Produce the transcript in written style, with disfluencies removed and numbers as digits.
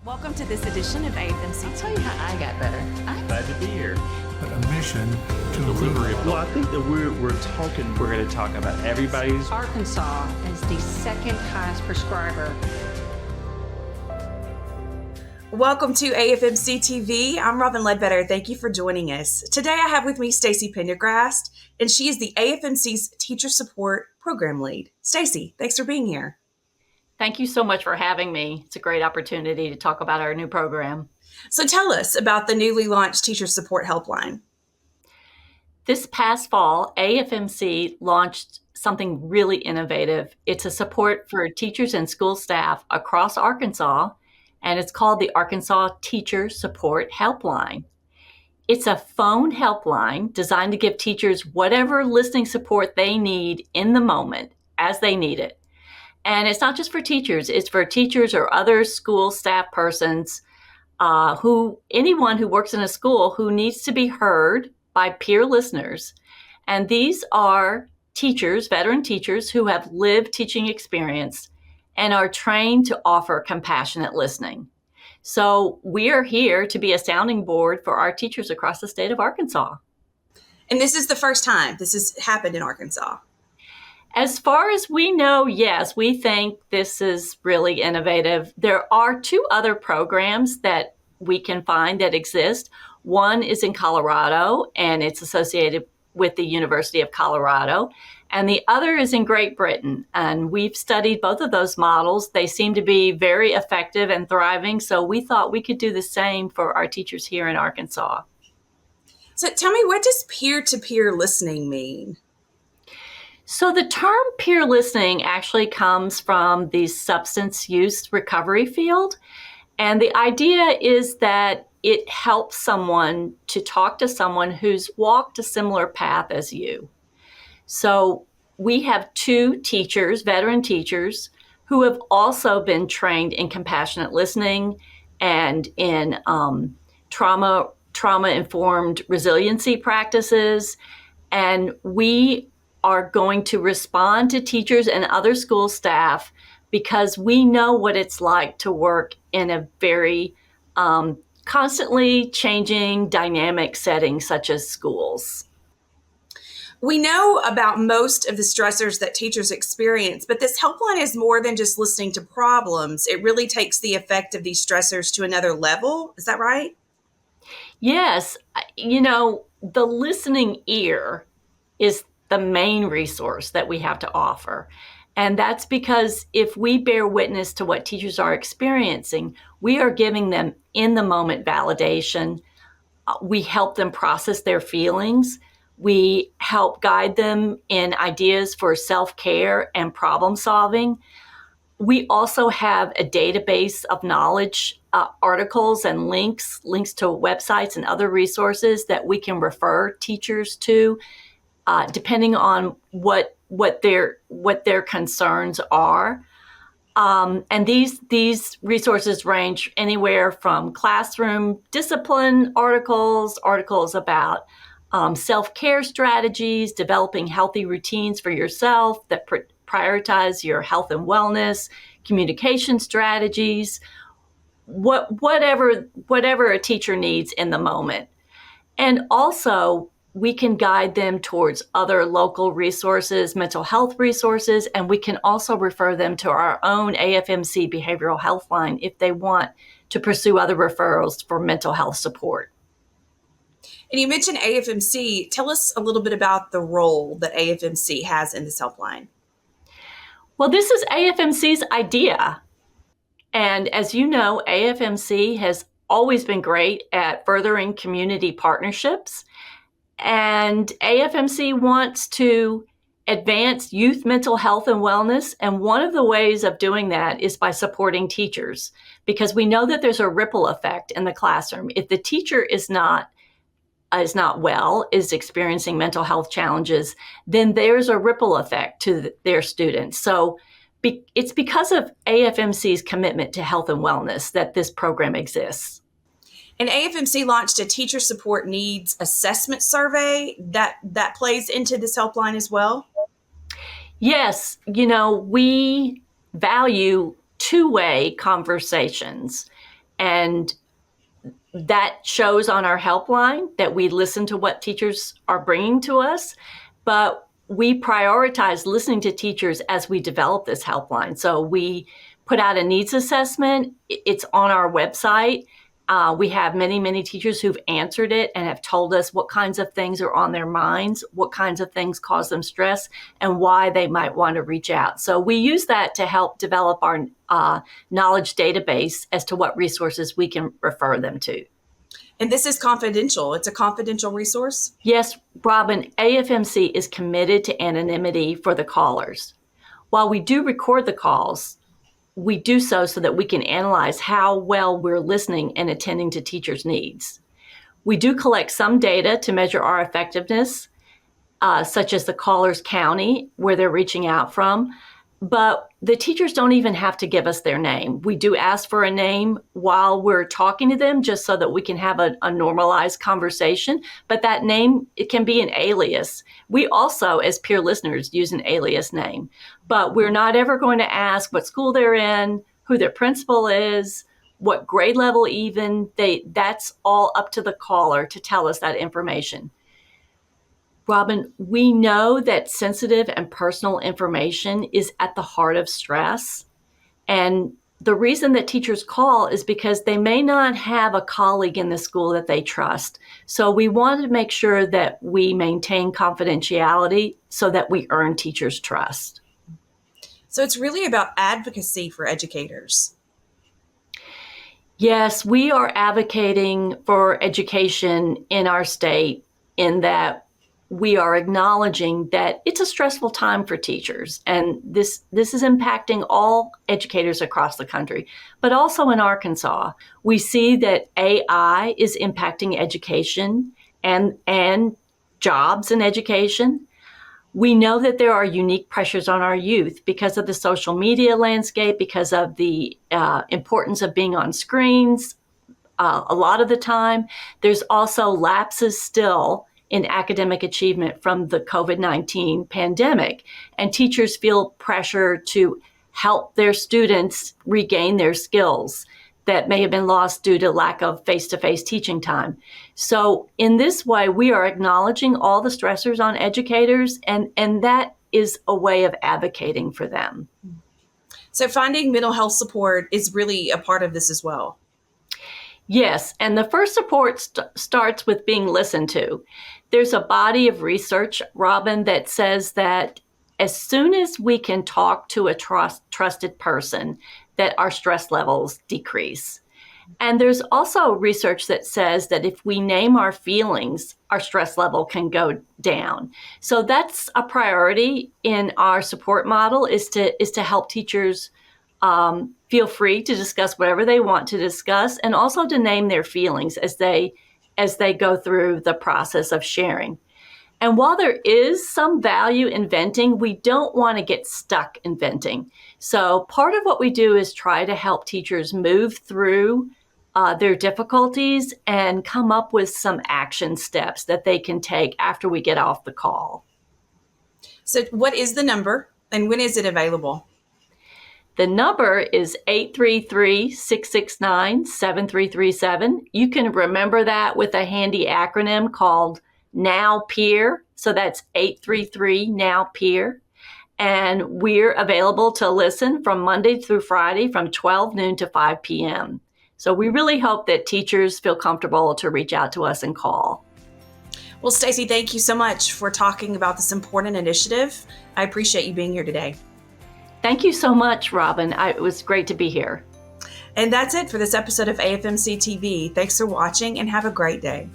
Welcome to this edition of AFMC. I'll tell you how I got better. I'm glad to be here. But a mission to Delivery of. Well, I think that we're going to talk about everybody's. Arkansas is the second highest prescriber. Welcome to AFMC TV. I'm Robin Ledbetter. Thank you for joining us. Today I have with me Stacy Pendergrast, and she is the AFMC's Teacher Support Program Lead. Stacy, thanks for being here. Thank you so much for having me. It's a great opportunity to talk about our new program. So tell us about the newly launched Teacher Support Helpline. This past fall, AFMC launched something really innovative. It's a support for teachers and school staff across Arkansas, and it's called the Arkansas Teacher Support Helpline. It's a phone helpline designed to give teachers whatever listening support they need in the moment as they need it. And it's not just for teachers, it's for teachers or other school staff persons, anyone who works in a school who needs to be heard by peer listeners. And these are teachers, veteran teachers who have lived teaching experience and are trained to offer compassionate listening. So we are here to be a sounding board for our teachers across the state of Arkansas. And this is the first time this has happened in Arkansas. As far as we know, yes, we think this is really innovative. There are two other programs that we can find that exist. One is in Colorado, and it's associated with the University of Colorado. And the other is in Great Britain. And we've studied both of those models. They seem to be very effective and thriving. So we thought we could do the same for our teachers here in Arkansas. So tell me, what does peer-to-peer listening mean? So the term peer listening actually comes from the substance use recovery field. And the idea is that it helps someone to talk to someone who's walked a similar path as you. So we have two teachers, veteran teachers, who have also been trained in compassionate listening and in trauma-informed resiliency practices. And we are going to respond to teachers and other school staff because we know what it's like to work in a very constantly changing dynamic setting such as schools. We know about most of the stressors that teachers experience, but this helpline is more than just listening to problems. It really takes the effect of these stressors to another level. Is that right? Yes. The listening ear is the main resource that we have to offer. And that's because if we bear witness to what teachers are experiencing, we are giving them in the moment validation. We help them process their feelings. We help guide them in ideas for self-care and problem solving. We also have a database of knowledge, articles and links to websites and other resources that we can refer teachers to, depending on what their concerns are. And these resources range anywhere from classroom discipline articles about self-care strategies, developing healthy routines for yourself that prioritize your health and wellness, communication strategies, whatever a teacher needs in the moment. And also, we can guide them towards other local resources, mental health resources, and we can also refer them to our own AFMC Behavioral Health Line if they want to pursue other referrals for mental health support. And you mentioned AFMC. Tell us a little bit about the role that AFMC has in this helpline. Well, this is AFMC's idea. And as you know, AFMC has always been great at furthering community partnerships. And AFMC wants to advance youth mental health and wellness. And one of the ways of doing that is by supporting teachers, because we know that there's a ripple effect in the classroom. If the teacher is not well, is experiencing mental health challenges, then there's a ripple effect to their students. So it's because of AFMC's commitment to health and wellness that this program exists. And AFMC launched a teacher support needs assessment survey that plays into this helpline as well. Yes, we value two-way conversations. And that shows on our helpline that we listen to what teachers are bringing to us, but we prioritize listening to teachers as we develop this helpline. So we put out a needs assessment. It's on our website. We have many, many teachers who've answered it and have told us what kinds of things are on their minds, what kinds of things cause them stress, and why they might want to reach out. So we use that to help develop our knowledge database as to what resources we can refer them to. And this is confidential. It's a confidential resource? Yes, Robin, AFMC is committed to anonymity for the callers. While we do record the calls, we do so that we can analyze how well we're listening and attending to teachers' needs. We do collect some data to measure our effectiveness, such as the caller's county, where they're reaching out from, but the teachers don't even have to give us their name. We do ask for a name while we're talking to them, just so that we can have a normalized conversation, but that name, it can be an alias. We also, as peer listeners, use an alias name, but we're not ever going to ask what school they're in, who their principal is, what grade level even. That's all up to the caller to tell us that information. Robin, we know that sensitive and personal information is at the heart of stress. And the reason that teachers call is because they may not have a colleague in the school that they trust. So we wanted to make sure that we maintain confidentiality so that we earn teachers' trust. So it's really about advocacy for educators. Yes, we are advocating for education in our state, in that we are acknowledging that it's a stressful time for teachers, and this is impacting all educators across the country, but also in Arkansas. We see that AI is impacting education and jobs in education. We know that there are unique pressures on our youth because of the social media landscape, because of the importance of being on screens a lot of the time. There's also lapses still in academic achievement from the COVID-19 pandemic. And teachers feel pressure to help their students regain their skills that may have been lost due to lack of face-to-face teaching time. So in this way, we are acknowledging all the stressors on educators, and that is a way of advocating for them. So finding mental health support is really a part of this as well. Yes, and the first support starts with being listened to. There's a body of research, Robin, that says that as soon as we can talk to a trusted person, that our stress levels decrease. And there's also research that says that if we name our feelings, our stress level can go down. So that's a priority in our support model, is to help teachers feel free to discuss whatever they want to discuss, and also to name their feelings as they go through the process of sharing. And while there is some value in venting, we don't want to get stuck in venting. So part of what we do is try to help teachers move through their difficulties and come up with some action steps that they can take after we get off the call. So what is the number, and when is it available? The number is 833-669-7337. You can remember that with a handy acronym called Now Peer. So that's 833 Now Peer. And we're available to listen from Monday through Friday from 12 noon to 5 p.m. So we really hope that teachers feel comfortable to reach out to us and call. Well, Stacy, thank you so much for talking about this important initiative. I appreciate you being here today. Thank you so much, Robin. It was great to be here. And that's it for this episode of AFMC TV. Thanks for watching and have a great day.